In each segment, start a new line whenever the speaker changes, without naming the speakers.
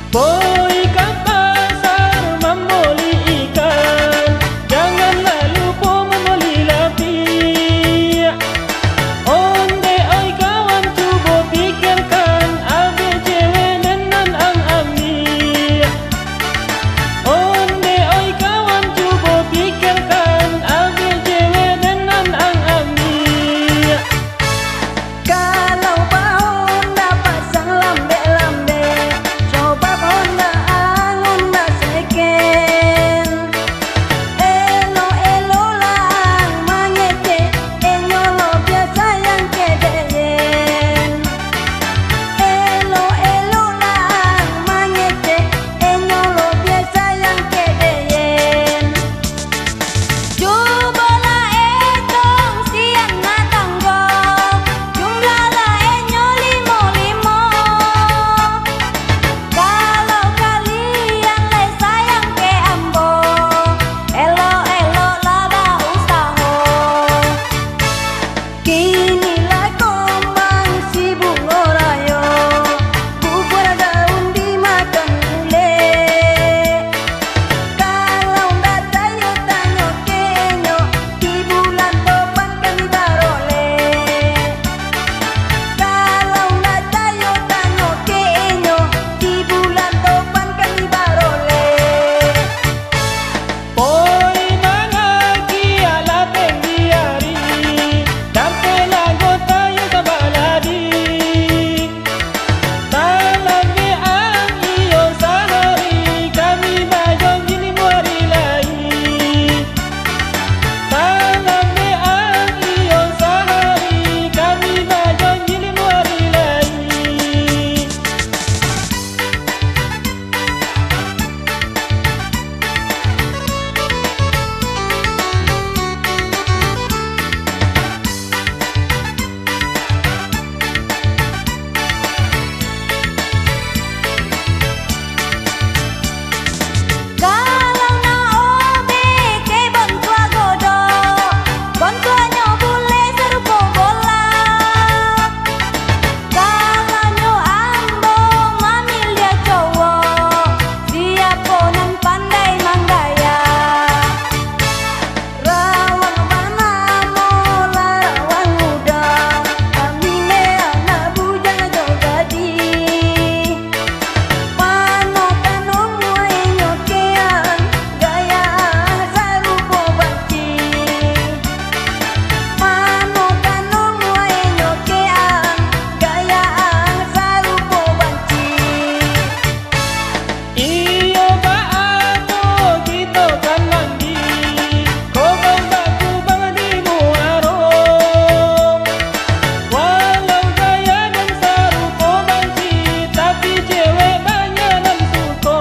Boy ke pasar membeli ikan, janganlah lupa membeli lapi. Onde oi kawan cuba pikirkan, ambil cewek nenan ang ambil. Onde oi kawan cuba pikirkan, ambil cewek nenan ang ambil.
Kalau bahu ndak pasang lambe-lambe, coba honda angun ndak seken. Elo-elo lang mangete, enyolo biasa yang kedeyen. Elo-elo lang mangete, enyolo biasa yang kedeyen. Cobalah etong siang na tanggo, jumlahlah enyo limo-limo. Kalau kalian le sayang ke ambo, elo-elo laba usaho. Kinilah kombang si bungo rayo, bubur daun dimakan ule. Kalau ndak tayo tanyo kenyo, di bulan topan kami barole. Kalau ndak tayo tanyo kenyo, di bulan topan kami barole.
Boy manaki ala tendiari, dampe lago tayo sa baladi. Talambi ang iyong sahari, kami mayong gini muari lai. Talambi ang iyong sahari, kami mayong gini muari lai.
Kalau na obe ke bon tua godo, bon tuanyo bule serupo bola. Kalau nyo ambo mamil dia cowok, siapa nan pandai manggaya. Rawang mana mola rawang muda, kami ne anak bujang jogadi. Pano kanong muay nyokean, gayaan sarupo banci. Pano kanong muay nyokean, gayaan sarupo banci.
Iyo ba ako dito kan mandi, kobang baku bang di muaro. Walau gaya dan sarupo banci, tapi cewek banyak dan suko.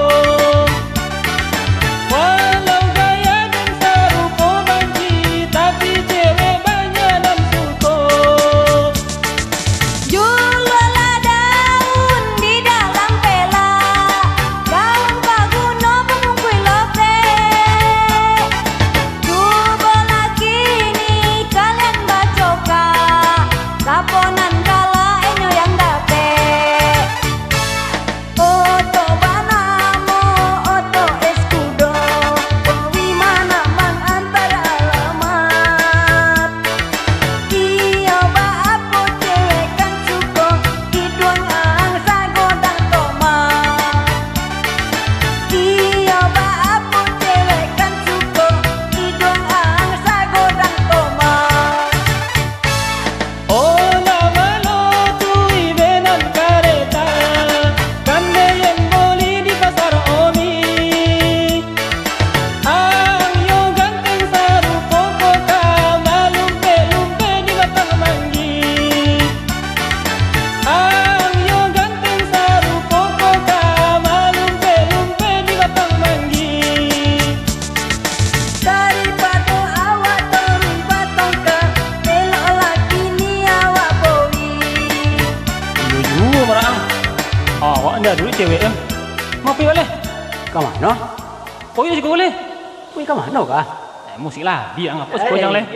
Walau gaya dan sarupo banci, tapi cewek banyak dan suko.
Jualah daun di dalam pela, daun paguno pemungkui lope. Cobalah kini kalian bacoka, kaponan kala enyo yang dape. Oto banamo, oto eskudo, bawi mana mang antara alamat. Iyo ba apo cewek kan suko, hidung ang sago dan tomat. Iyo ba apo cewek kan suko, hidung ang sago dan tomat.
Oh nama lo tu ibenan kareta, kande yang boli di pasar Omi. Ang yo ganteng sarupo kota, malumpe-lumpe di batang manggi. Ang yo ganteng sarupo kota, malumpe-lumpe di batang manggi.
Daripada awak tori batongka, elok laki ni awak bowi.
Yo juga marang. Awak anda dulu cewek em. Mau pergi boleh?
Ke mana?
Oh iya juga boleh.
Wih, ke mana kah?
Musik lah, biar ngapus kau jangan leh.